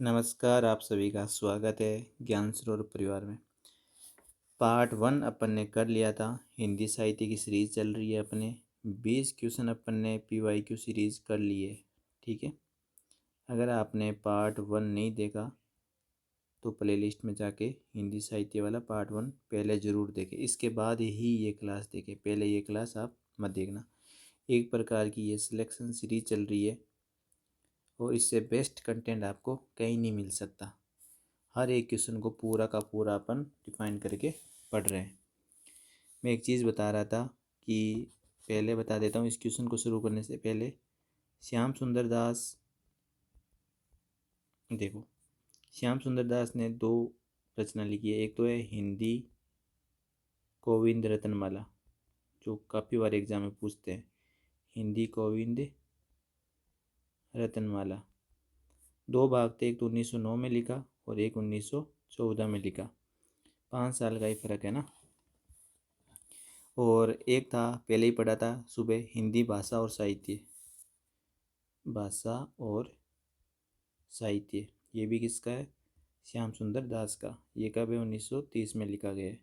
नमस्कार, आप सभी का स्वागत है ज्ञान सरोवर परिवार में। पार्ट 1 अपन ने कर लिया था। हिंदी साहित्य की सीरीज़ चल रही है अपने 20 क्वेश्चन अपन ने PYQ सीरीज़ कर ली है। ठीक है, अगर आपने पार्ट 1 नहीं देखा तो प्लेलिस्ट में जाके हिंदी साहित्य वाला पार्ट 1 पहले ज़रूर देखें, इसके बाद ही ये क्लास देखें। पहले ये क्लास आप मत देखना। एक प्रकार की ये सिलेक्शन सीरीज चल रही है और इससे बेस्ट कंटेंट आपको कहीं नहीं मिल सकता। हर एक क्वेश्चन को पूरा का पूरा अपन डिफाइन करके पढ़ रहे हैं। मैं एक चीज़ बता रहा था कि पहले बता देता हूँ, इस क्वेश्चन को शुरू करने से पहले श्याम सुंदर दास, देखो श्याम सुंदर दास ने 2 रचना लिखी है। एक तो है हिंदी गोविंद रत्नमाला, जो काफ़ी बार एग्जाम में पूछते हैं। हिंदी गोविंद रत्नमाला 2 भाग थे, एक तो 1909 में लिखा और एक 1914 में लिखा। 5 साल का ही फर्क है ना। और एक था, पहले ही पढ़ा था सुबह, हिंदी भाषा और साहित्य। भाषा और साहित्य ये भी किसका है? श्याम सुंदर दास का। ये कब है? 1930 में लिखा गया है।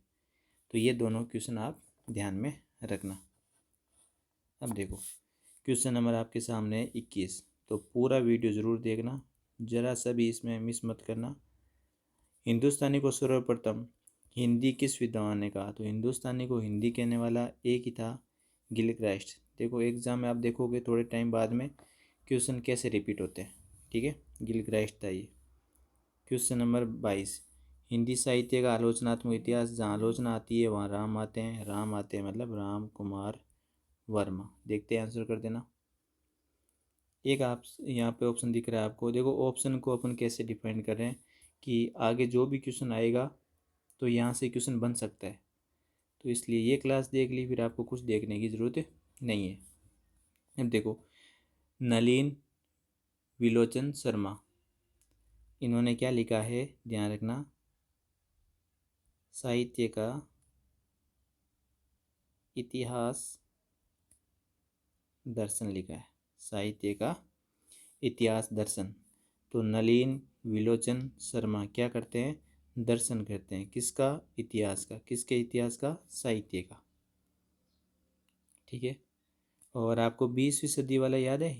तो ये दोनों क्वेश्चन आप ध्यान में रखना। अब देखो क्वेश्चन नंबर आपके सामने है 21। तो पूरा वीडियो ज़रूर देखना, ज़रा सा भी इसमें मिस मत करना। हिंदुस्तानी को सर्वप्रथम हिंदी किस विद्वान ने कहा? तो हिंदुस्तानी को हिंदी कहने वाला एक ही था, गिलक्राइस्ट। देखो एग्जाम में आप देखोगे थोड़े टाइम बाद में क्वेश्चन कैसे रिपीट होते हैं। ठीक है, गिलक्राइस्ट था ये। क्वेश्चन नंबर 22, हिंदी साहित्य का आलोचनात्मक इतिहास। जहाँ आलोचना आती है वहाँ राम आते हैं। राम आते हैं मतलब राम कुमार वर्मा। देखते हैं, आंसर कर देना। एक आप यहाँ पे ऑप्शन दिख रहा है आपको। देखो ऑप्शन को अपन कैसे डिफाइन कर रहे हैं कि आगे जो भी क्वेश्चन आएगा तो यहाँ से क्वेश्चन बन सकता है। तो इसलिए ये क्लास देख ली, फिर आपको कुछ देखने की ज़रूरत नहीं है। अब देखो नलिन विलोचन शर्मा, इन्होंने क्या लिखा है, ध्यान रखना। साहित्य का इतिहास दर्शन लिखा है। साहित्य का इतिहास दर्शन। तो नलिन विलोचन शर्मा क्या करते हैं? दर्शन करते हैं। किसका? इतिहास का। किसके इतिहास का? साहित्य का। ठीक है। और आपको 20वीं सदी वाला याद है?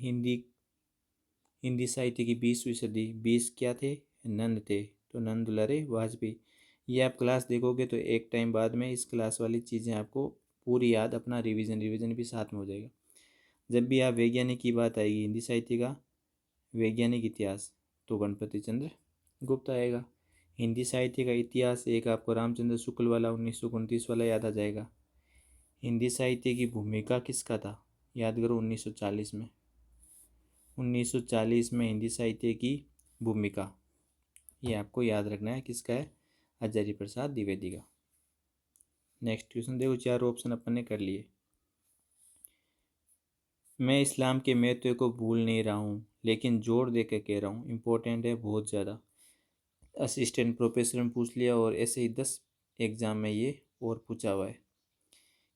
हिंदी साहित्य की 20वीं सदी। 20 क्या थे? नंद थे। तो नंद दुलारे वाजपेयी। ये आप क्लास देखोगे तो एक टाइम बाद में इस क्लास वाली चीज़ें आपको पूरी याद, अपना रिवीजन भी साथ में हो जाएगा। जब भी आप वैज्ञानिक की बात आएगी, हिंदी साहित्य का वैज्ञानिक इतिहास, तो गणपति चंद्र गुप्त आएगा। हिंदी साहित्य का इतिहास एक आपको रामचंद्र शुक्ल वाला 1929 वाला याद आ जाएगा। हिंदी साहित्य की भूमिका किसका था? याद करो 1940 में। 1940 में हिंदी साहित्य की भूमिका, ये आपको याद रखना है, किसका है? आचार्य प्रसाद द्विवेदी का। नेक्स्ट क्वेश्चन देखो, 4 ऑप्शन अपन ने कर लिए। मैं इस्लाम के महत्व को भूल नहीं रहा हूँ, लेकिन जोर दे के कह रहा हूँ। इम्पोर्टेंट है बहुत ज़्यादा। असिस्टेंट प्रोफेसर में पूछ लिया और ऐसे ही 10 एग्ज़ाम में ये और पूछा हुआ है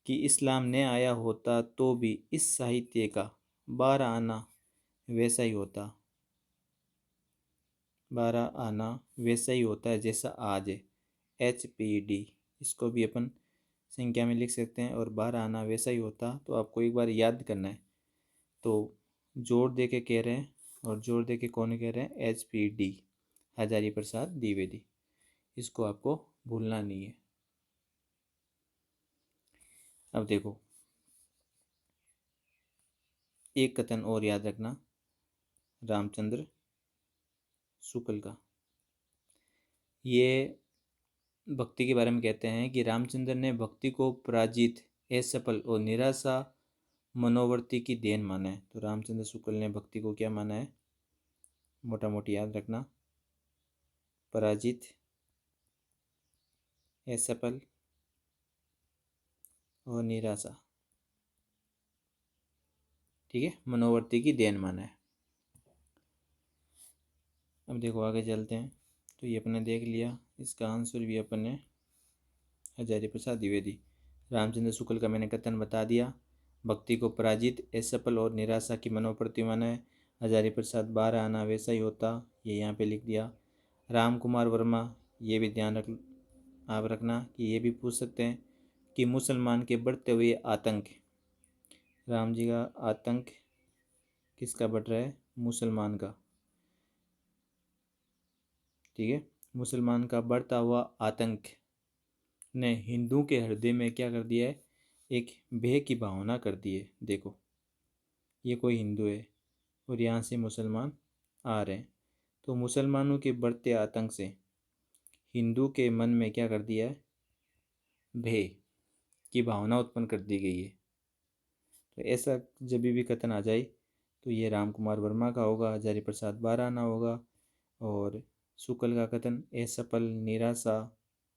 कि इस्लाम ने आया होता तो भी इस साहित्य का 12 आना वैसा ही होता। 12 आना वैसा ही होता है जैसा आज है। HPD, इसको भी अपन संख्या में लिख सकते हैं। और 12 आना वैसा ही होता, तो आपको एक बार याद करना है। तो जोर दे के कह रहे हैं, और जोर दे के कौन कह रहे हैं? HPD, आचार्य प्रसाद द्विवेदी। इसको आपको भूलना नहीं है। अब देखो एक कथन और याद रखना, रामचंद्र शुक्ल का। ये भक्ति के बारे में कहते हैं कि रामचंद्र ने भक्ति को पराजित, असफल और निराशा मनोवर्ती की देन माना है। तो रामचंद्र शुक्ल ने भक्ति को क्या माना है? मोटा मोटी याद रखना, पराजित, असफल और निराशा। ठीक है, मनोवर्ती की देन माना है। अब देखो आगे चलते हैं। तो ये अपने देख लिया, इसका आंसर भी अपन ने आचार्य प्रसाद द्विवेदी। रामचंद्र शुक्ल का मैंने कथन बता दिया। भक्ति को पराजित, असफल और निराशा की मनोप्रति माना है। हजारी प्रसाद 12 आना वैसा ही होता, ये यहाँ पे लिख दिया। राम कुमार वर्मा, ये भी ध्यान आप रखना कि ये भी पूछ सकते हैं कि मुसलमान के बढ़ते हुए आतंक, राम जी का आतंक किसका बढ़ रहा है? मुसलमान का। ठीक है, मुसलमान का बढ़ता हुआ आतंक ने हिंदू के हृदय में क्या कर दिया है? एक भय की भावना कर दी है। देखो, ये कोई हिंदू है और यहाँ से मुसलमान आ रहे हैं, तो मुसलमानों के बढ़ते आतंक से हिंदू के मन में क्या कर दिया है? भय की भावना उत्पन्न कर दी गई है। तो ऐसा जब भी कथन आ जाए तो ये राम कुमार वर्मा का होगा, हजारी प्रसाद 12 आना होगा, और शुक्ल का कथन असफल निराशा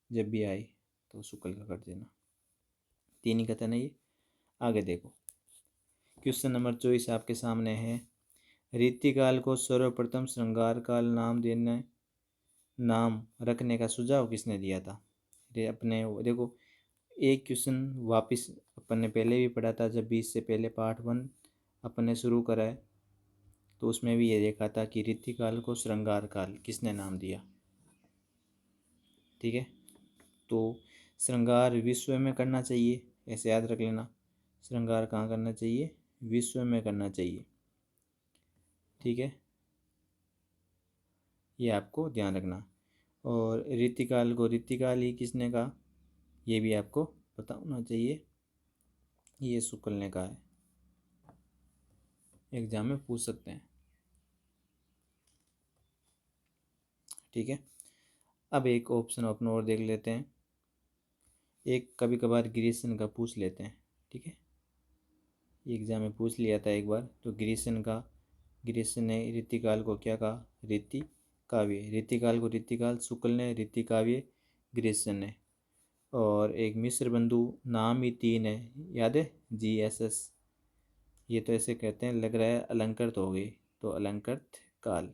जब भी आए तो शुक्ल का कर देना। 3 ही कथन है ये। आगे देखो, क्वेश्चन नंबर 24 आपके सामने है। रीतिकाल को सर्वप्रथम श्रृंगार काल नाम रखने का सुझाव किसने दिया था? अपने देखो, एक क्वेश्चन वापस अपन ने पहले भी पढ़ा था, जब भी इससे पहले पार्ट 1 अपन ने शुरू करा है, तो उसमें भी ये देखा था कि रीतिकाल को श्रृंगार काल किसने नाम दिया। ठीक है, तो श्रृंगार विश्व में करना चाहिए, ऐसे याद रख लेना। श्रृंगार कहाँ करना चाहिए? विश्व में करना चाहिए। ठीक है, ये आपको ध्यान रखना। और रीतिकाल को रीतिकाल ही किसने कहा, ये भी आपको पता होना चाहिए। ये शुक्ल ने कहा है, एग्जाम में पूछ सकते हैं। ठीक है, अब एक ऑप्शन अपन और देख लेते हैं। एक कभी कभार ग्रीसन का पूछ लेते हैं। ठीक है, एग्जाम में पूछ लिया था एक बार, तो ग्रीसन ने रीतिकाल को क्या कहा? रीति काव्य। रीतिकाल को रीतिकाल शुक्ल ने, रीति काव्य ग्रीसन ने। और एक मिस्र बंधु, नाम ही 3 है, याद है? GSS। ये तो ऐसे कहते हैं, लग रहा है अलंकृत हो गई, तो अलंकृत काल।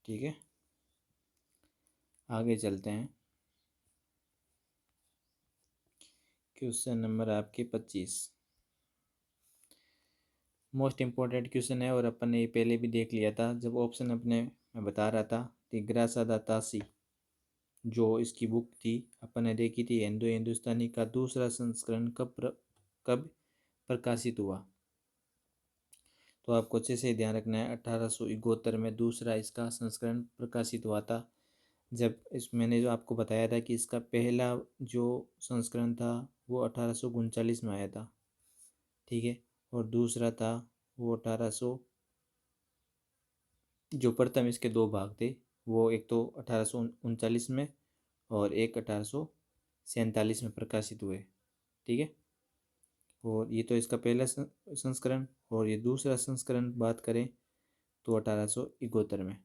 ठीक है, आगे चलते हैं। क्वेश्चन नंबर आपके 25 मोस्ट इम्पोर्टेंट क्वेश्चन है, और अपन ने ये पहले भी देख लिया था जब ऑप्शन अपने मैं बता रहा था। तिग्रासा दा तासी, जो इसकी बुक थी, अपन ने देखी थी, हिंदुस्तानी का दूसरा संस्करण कब प्रकाशित हुआ? तो आपको अच्छे से ध्यान रखना है। 1871 में दूसरा इसका संस्करण प्रकाशित हुआ था। जब इस मैंने जो आपको बताया था कि इसका पहला जो संस्करण था वो 1839 में आया था। ठीक है, और दूसरा था वो 1800, जो प्रथम इसके 2 भाग थे, वो एक तो 1839 में और एक 1847 में प्रकाशित हुए। ठीक है, और ये तो इसका पहला संस्करण, और ये दूसरा संस्करण बात करें तो 1871 में।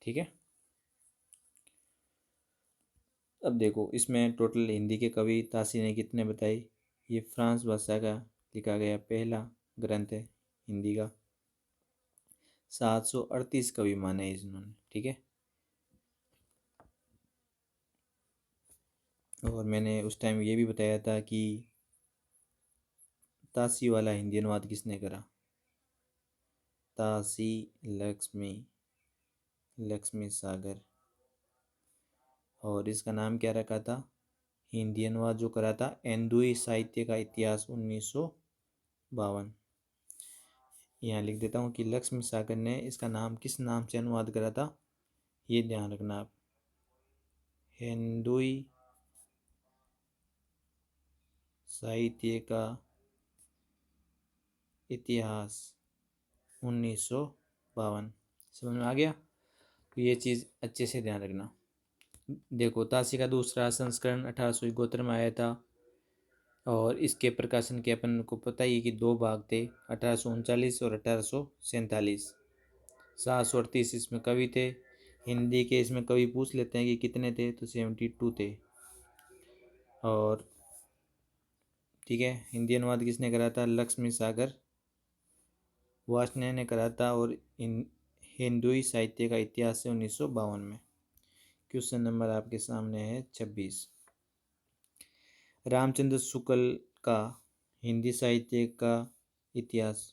ठीक है, अब देखो, इसमें टोटल हिंदी के कवि तासी ने कितने बताए? ये फ्रांस भाषा का लिखा गया पहला ग्रंथ है हिंदी का। 738 कवि माने इन्होंने। ठीक है, और मैंने उस टाइम ये भी बताया था कि तासी वाला हिंदी अनुवाद किसने करा? तासी लक्ष्मी सागर। और इसका नाम क्या रखा था? हिंदी अनुवाद जो करा था, एंदुई साहित्य का इतिहास 1952। यहाँ लिख देता हूँ कि लक्ष्मी सागर ने इसका नाम किस नाम से अनुवाद करा था, ये ध्यान रखना आप। हिंदुई साहित्य का इतिहास 1952। समझ में आ गया? तो ये चीज़ अच्छे से ध्यान रखना। देखो, तासी का दूसरा संस्करण 1871 में आया था, और इसके प्रकाशन के अपन को पता ही कि 2 भाग थे, 1839 और 1847। 738 इसमें कवि थे। हिंदी के इसमें कवि पूछ लेते हैं कि कितने थे, तो 72 थे। और ठीक है, हिंदी अनुवाद किसने करा था? लक्ष्मी सागर वार्ष्णेय ने करा था, और हिंदुई साहित्य का इतिहास है 1952 में। क्वेश्चन नंबर आपके सामने है 26। रामचंद्र शुक्ल का हिंदी साहित्य का इतिहास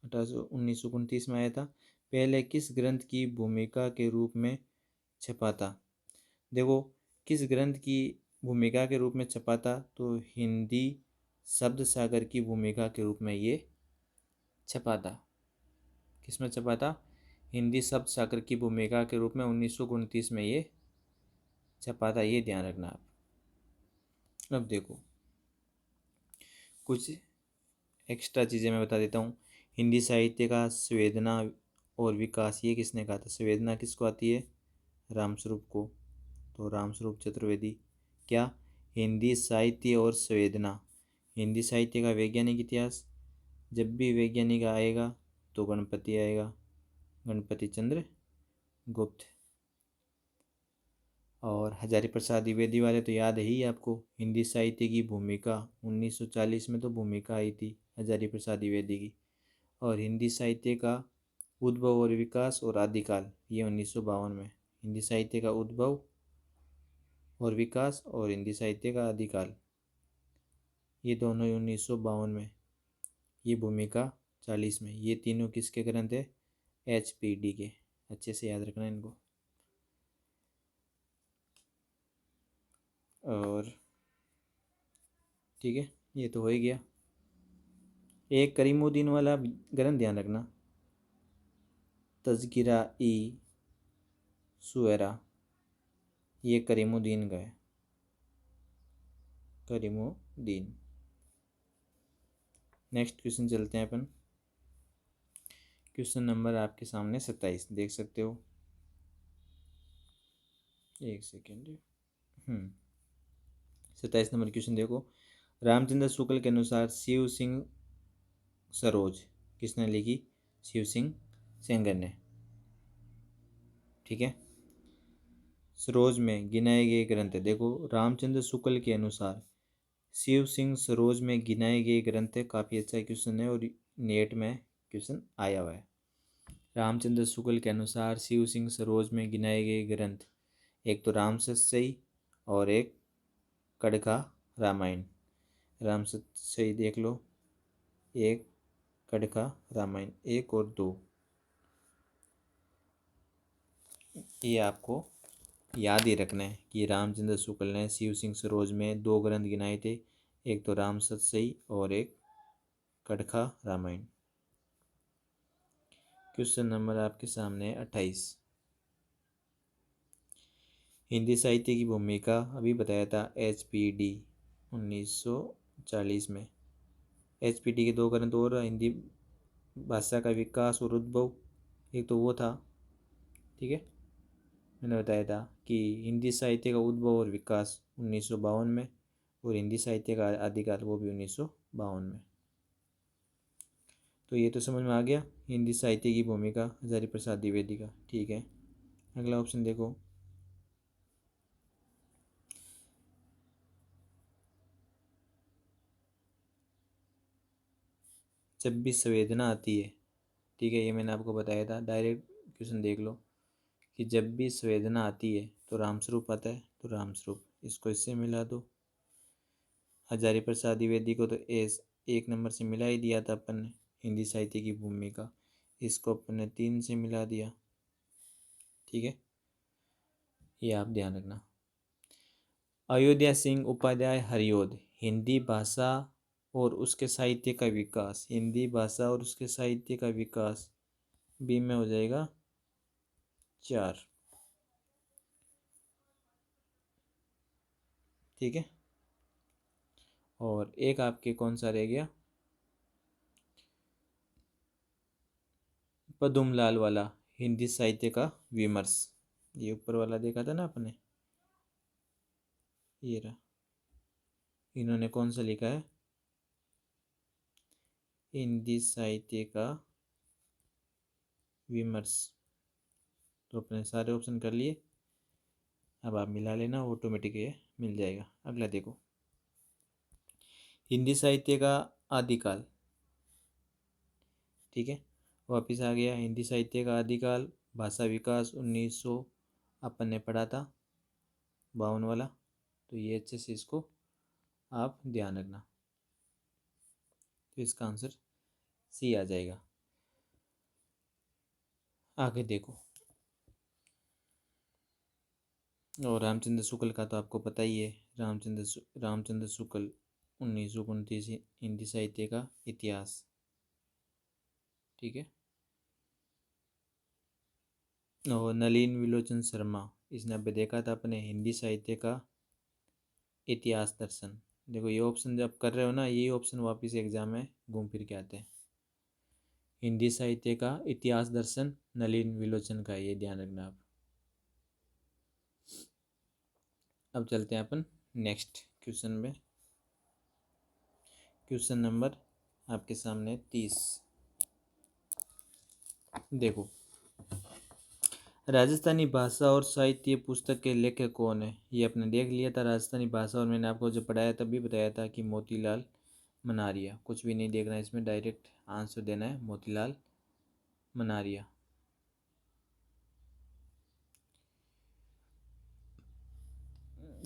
1929 में आया था। पहले किस ग्रंथ की भूमिका के रूप में छपा था? देखो, किस ग्रंथ की भूमिका के रूप में छपा था, तो हिंदी शब्द सागर की भूमिका के रूप में ये छपा था। किस में छपा था? हिंदी शब्द सागर की भूमिका के रूप में 1929 में ये छपा था, ये ध्यान रखना आप। अब देखो कुछ एक्स्ट्रा चीज़ें मैं बता देता हूँ। हिंदी साहित्य का संवेदना और विकास, ये किसने कहा था? संवेदना किसको आती है? रामस्वरूप को। तो रामस्वरूप चतुर्वेदी। क्या? हिंदी साहित्य और संवेदना, हिंदी साहित्य का वैज्ञानिक इतिहास। जब भी वैज्ञानिक आएगा तो गणपति आएगा, गणपति चंद्र गुप्त। और हजारी प्रसाद द्विवेदी वाले तो याद है ही आपको। हिंदी साहित्य की भूमिका 1940 में तो भूमिका आई थी हजारी प्रसाद द्विवेदी की। और हिंदी साहित्य का उद्भव और विकास और आदिकाल, ये 1952 में। हिंदी साहित्य का उद्भव और विकास और हिंदी साहित्य का आदिकाल, ये दोनों 1952 में। ये भूमिका 40 में। ये तीनों किसके ग्रंथ है? HPD के। अच्छे से याद रखना इनको। और ठीक है, ये तो हो ही गया। एक करीमुद्दीन वाला ग्रंथ ध्यान रखना, तज़किरा ई शुअरा, ये करीमुद्दीन का है। करीमुद्दीन। नेक्स्ट क्वेश्चन चलते हैं अपन। क्वेश्चन नंबर आपके सामने 27 देख सकते हो। एक सेकेंड। 27 नंबर क्वेश्चन देखो। रामचंद्र शुक्ल के अनुसार शिव सिंह सरोज किसने लिखी? शिव सिंह सेंगर ने। ठीक है। सरोज में गिनाए गए ग्रंथ, देखो रामचंद्र शुक्ल के अनुसार शिव सिंह सरोज में गिनाए गए ग्रंथ, काफ़ी अच्छा क्वेश्चन है और नेट में क्वेश्चन आया हुआ है। रामचंद्र शुक्ल के अनुसार शिव सिंह सरोज में गिनाए गए ग्रंथ, एक तो रामसतसई और एक कड़का रामायण। रामसतसई देख लो, एक कड़का रामायण, एक और दो। ये आपको याद ही रखना है कि रामचंद्र शुक्ल ने शिव सिंह सरोज में दो ग्रंथ गिनाए थे, एक तो रामसतसई और एक कड़का रामायण। क्वेश्चन नंबर आपके सामने 28। हिंदी साहित्य की भूमिका अभी बताया था HPD 1940 में। HPD के दो ग्रंथ और, हिंदी भाषा का विकास और उद्भव, एक तो वो था। ठीक है, मैंने बताया था कि हिंदी साहित्य का उद्भव और विकास 1952 में, और हिंदी साहित्य का आदिकाल वो भी 1952 में। तो ये तो समझ में आ गया हिंदी साहित्य की भूमिका हजारी प्रसाद द्विवेदी का। ठीक है, अगला ऑप्शन देखो। जब भी संवेदना आती है, ठीक है, ये मैंने आपको बताया था। डायरेक्ट क्वेश्चन देख लो कि जब भी संवेदना आती है तो रामस्वरूप आता है, तो रामस्वरूप, इसको इससे मिला दो। हजारी प्रसाद द्विवेदी को तो एक नंबर से मिला ही दिया था अपन ने, हिंदी साहित्य की भूमिका, इसको अपन ने 3 से मिला दिया। ठीक है, ये आप ध्यान रखना। अयोध्या सिंह उपाध्याय हरिओद, हिंदी भाषा और उसके साहित्य का विकास, हिंदी भाषा और उसके साहित्य का विकास, बी में हो जाएगा 4। ठीक है, और एक आपके कौन सा रह गया? पदुमलाल वाला, हिंदी साहित्य का विमर्श, ये ऊपर वाला देखा था ना आपने, ये रहा। इन्होंने कौन सा लिखा है? हिंदी साहित्य का विमर्श। तो अपने सारे ऑप्शन कर लिए, अब आप मिला लेना, ऑटोमेटिक ये मिल जाएगा। अगला देखो, हिंदी साहित्य का आदिकाल। ठीक है, वापिस आ गया हिंदी साहित्य का आदिकाल, भाषा विकास 1900 अपन ने पढ़ा था 52 वाला। तो ये अच्छे से इसको आप ध्यान रखना। तो इसका आंसर सी आ जाएगा। आगे देखो, और रामचंद्र शुक्ल का तो आपको पता ही है, रामचंद्र शुक्ल 1929 हिंदी साहित्य का इतिहास। ठीक है। और नलिन विलोचन शर्मा, इसने अभी देखा था अपने हिंदी साहित्य का इतिहास दर्शन। देखो ये ऑप्शन जब कर रहे हो ना, यही ऑप्शन वापस एग्जाम में घूम फिर के आते हैं। हिंदी साहित्य का इतिहास दर्शन नलिन विलोचन का, ये ध्यान रखना आप। अब चलते हैं अपन नेक्स्ट क्वेश्चन में। क्वेश्चन नंबर आपके सामने 30। देखो, राजस्थानी भाषा और साहित्य पुस्तक के लेखक कौन है? ये आपने देख लिया था राजस्थानी भाषा, और मैंने आपको जो पढ़ाया तब भी बताया था कि मोतीलाल मनारिया। कुछ भी नहीं देखना है इसमें, डायरेक्ट आंसर देना है, मोतीलाल मनारिया।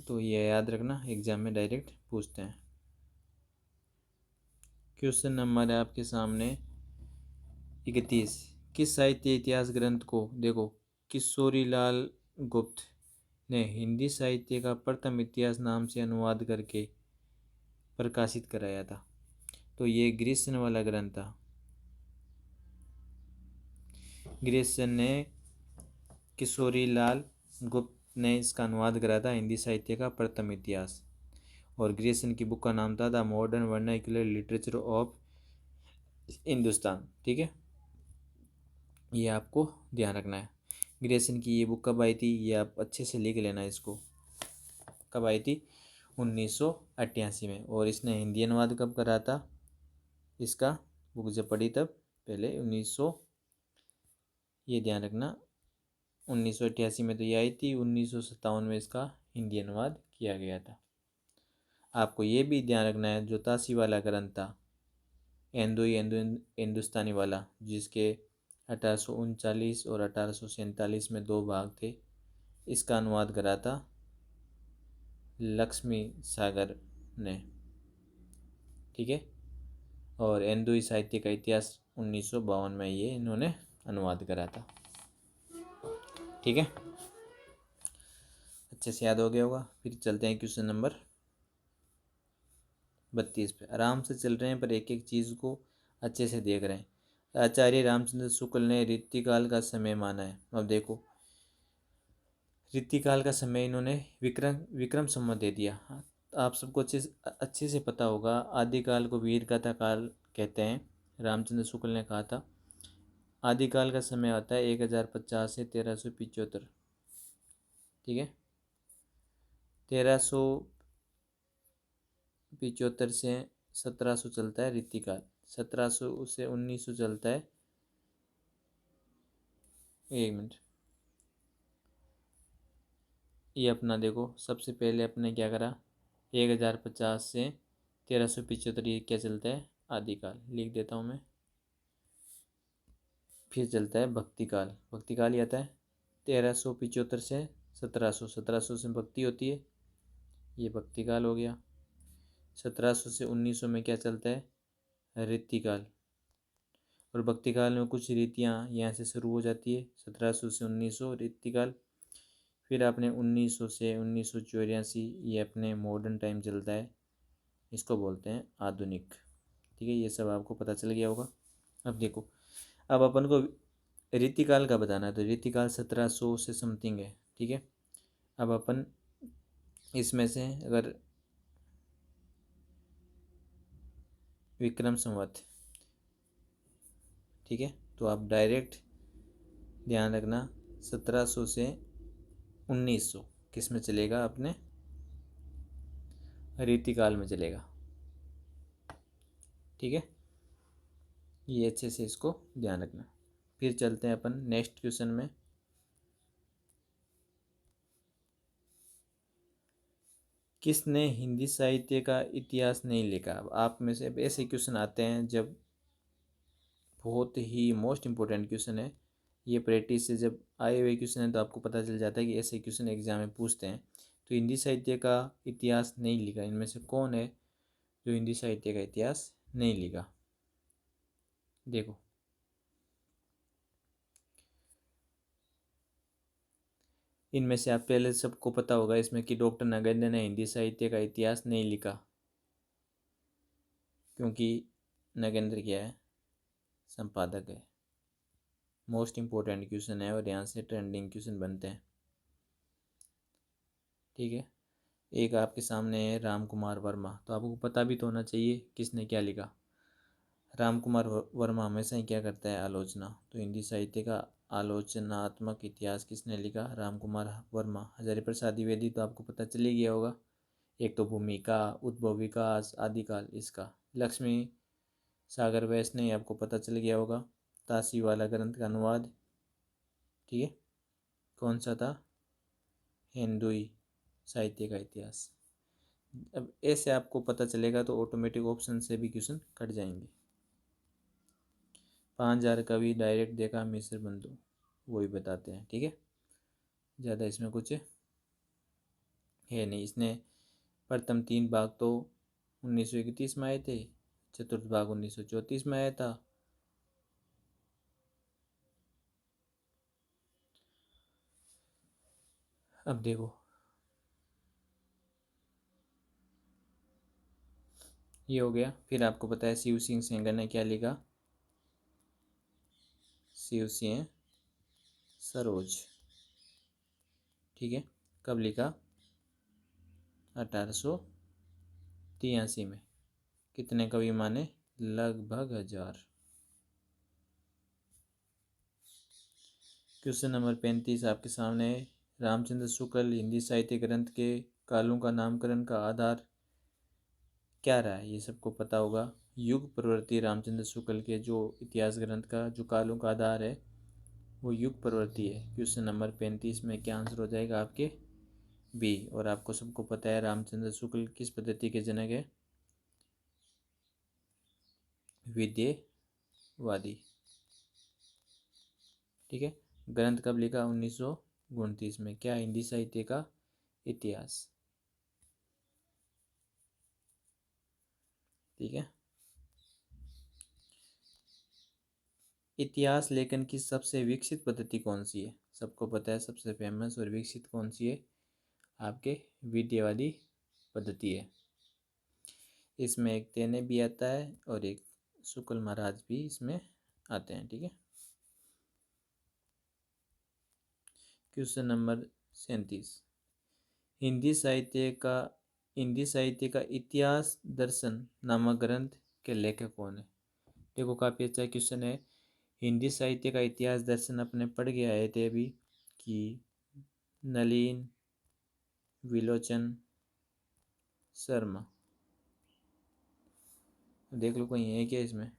तो ये याद रखना, एग्जाम में डायरेक्ट पूछते हैं। क्वेश्चन नंबर है आपके सामने 31। किस साहित्य इतिहास ग्रंथ को, देखो, किशोरीलाल गुप्त ने हिंदी साहित्य का प्रथम इतिहास नाम से अनुवाद करके प्रकाशित कराया था? तो ये ग्रीसन वाला ग्रंथ था। ग्रीसन ने, किशोरीलाल गुप्त ने इसका अनुवाद करा था, हिंदी साहित्य का प्रथम इतिहास। और ग्रीसन की बुक का नाम था the modern vernacular literature of Hindustan. ठीक है, ये आपको ध्यान रखना है। ग्रीसन की ये बुक कब आई थी, ये आप अच्छे से लिख लेना इसको। कब आई थी? 1988 में। और इसने हिंदी अनुवाद कब करा था इसका? बुक जब पढ़ी तब पहले 1900, ये ध्यान रखना, 1988 में तो ये आई थी, 1957 में इसका हिंदी अनुवाद किया गया था। आपको ये भी ध्यान रखना है, जो तासी वाला ग्रंथ था, हिंदुस्तानी वाला, जिसके 1839 और 1847 में दो भाग थे, इसका अनुवाद करा था लक्ष्मी सागर ने। ठीक है। और हिंदू साहित्य का इतिहास 1952 में ये इन्होंने अनुवाद करा था। ठीक है, अच्छे से याद हो गया होगा। फिर चलते हैं क्वेश्चन नंबर 32 पे। आराम से चल रहे हैं पर एक एक चीज़ को अच्छे से देख रहे हैं। आचार्य रामचंद्र शुक्ल ने ऋतुकाल का समय माना है। अब देखो, ऋतुकाल का समय इन्होंने विक्रम संवत दे दिया। आप सबको अच्छे से पता होगा, आदिकाल को वीर गाथा काल कहते हैं। रामचंद्र शुक्ल ने कहा था आदिकाल का समय आता है 1050 से 1375। ठीक है, 1375 से 1700 चलता है ऋतुकाल, 1700 से 1900 चलता है, एक मिनट, ये अपना देखो, सबसे पहले अपने क्या करा, 1050 से 1375, ये क्या चलता है? आदिकाल। लिख देता हूँ मैं। फिर चलता है भक्तिकाल, भक्तिकाल ही आता है 1375 से 1700, 1700 से भक्ति होती है, ये भक्तिकाल हो गया। 1700 से 1900 में क्या चलता है? ऋतुकाल। और भक्तिकाल में कुछ रीतियाँ यहाँ से शुरू हो जाती है, 1700 से 1900 ऋतुकाल। फिर आपने 1900 से 1984 ये अपने मॉडर्न टाइम चलता है, इसको बोलते हैं आधुनिक। ठीक है, ये सब आपको पता चल गया होगा। अब देखो, अब अपन को ऋतुकाल का बताना है, तो ऋतुकाल 1700 से समथिंग है। ठीक है, अब अपन इसमें से अगर विक्रम संवत, ठीक है, तो आप डायरेक्ट ध्यान रखना 1700 से 1900 किस में चलेगा? अपने ऋतुकाल में चलेगा। ठीक है, ये अच्छे से इसको ध्यान रखना। फिर चलते हैं अपन नेक्स्ट क्वेश्चन में। किसने हिंदी साहित्य का इतिहास नहीं लिखा? अब आप में से ऐसे क्वेश्चन आते हैं जब बहुत ही मोस्ट इम्पोर्टेंट क्वेश्चन है, ये प्रैक्टिस से जब आए हुए क्वेश्चन है तो आपको पता चल जाता है कि ऐसे क्वेश्चन एग्जाम में पूछते हैं। तो हिंदी साहित्य का इतिहास नहीं लिखा, इनमें से कौन है जो हिंदी साहित्य का इतिहास नहीं लिखा? देखो, इनमें से आप पहले सबको पता होगा इसमें कि डॉक्टर नगेंद्र ने हिंदी साहित्य का इतिहास नहीं लिखा, क्योंकि नगेंद्र क्या है, संपादक है। मोस्ट इम्पोर्टेंट क्वेश्चन है और यहाँ से ट्रेंडिंग क्वेश्चन बनते हैं। ठीक है, एक आपके सामने है राम कुमार वर्मा, तो आपको पता भी तो होना चाहिए किसने क्या लिखा। राम कुमार वर्मा हमेशा ही क्या करता है, आलोचना। तो हिंदी साहित्य का आलोचनात्मक इतिहास किसने लिखा, राम कुमार वर्मा। हजारी प्रसाद द्विवेदी तो आपको पता चल ही गया होगा, एक तो भूमिका, उद्भव विकास, आदिकाल, इसका। लक्ष्मी सागर वैस ने आपको पता चल गया होगा, तासी वाला ग्रंथ का अनुवाद। ठीक है, कौन सा था, हिंदुई साहित्य का इतिहास। अब ऐसे आपको पता चलेगा तो ऑटोमेटिक ऑप्शन से भी क्वेश्चन कट जाएंगे। 5000 कवि डायरेक्ट देखा मिस्र बंधु, वही बताते हैं। ठीक है, ज़्यादा इसमें कुछ है नहीं। इसने प्रथम 3 भाग तो 1931 में आए थे, चतुर्थ भाग 1934 में आया था। अब देखो, ये हो गया। फिर आपको पता है शिव सिंह सेंगर ने क्या लिखा, शिव सिंह सरोज। ठीक है, कब लिखा, 1883 में। कितने कवि माने, लगभग 1000। क्वेश्चन नंबर 35 आपके सामने है, रामचंद्र शुक्ल हिंदी साहित्य ग्रंथ के कालों का नामकरण का आधार क्या रहा है, ये सबको पता होगा। युग प्रवृत्ति रामचंद्र शुक्ल के जो इतिहास ग्रंथ का जो कालों का आधार है वो युग प्रवृत्ति है। क्वेश्चन नंबर 35 में क्या आंसर हो जाएगा आपके, बी। और आपको सबको पता है रामचंद्र शुक्ल किस पद्धति के जनक है, विद्यवादी। ठीक है, ग्रंथ कब लिखा, 1929 में। क्या, हिंदी साहित्य का इतिहास। ठीक है, इतिहास लेखन की सबसे विकसित पद्धति कौन सी है, सबको पता है सबसे फेमस और विकसित कौन सी है, आपके विद्यावादी पद्धति है। इसमें एक तेने भी आता है और एक शुक्ल महाराज भी इसमें आते हैं। ठीक है, क्वेश्चन नंबर 37, हिंदी साहित्य का इतिहास दर्शन नामक ग्रंथ के लेखक कौन है। देखो, काफ़ी अच्छा क्वेश्चन है। हिंदी साहित्य का इतिहास दर्शन अपने पढ़ के आए थे अभी कि नलिन विलोचन शर्मा। देख लो, कोई है क्या इसमें,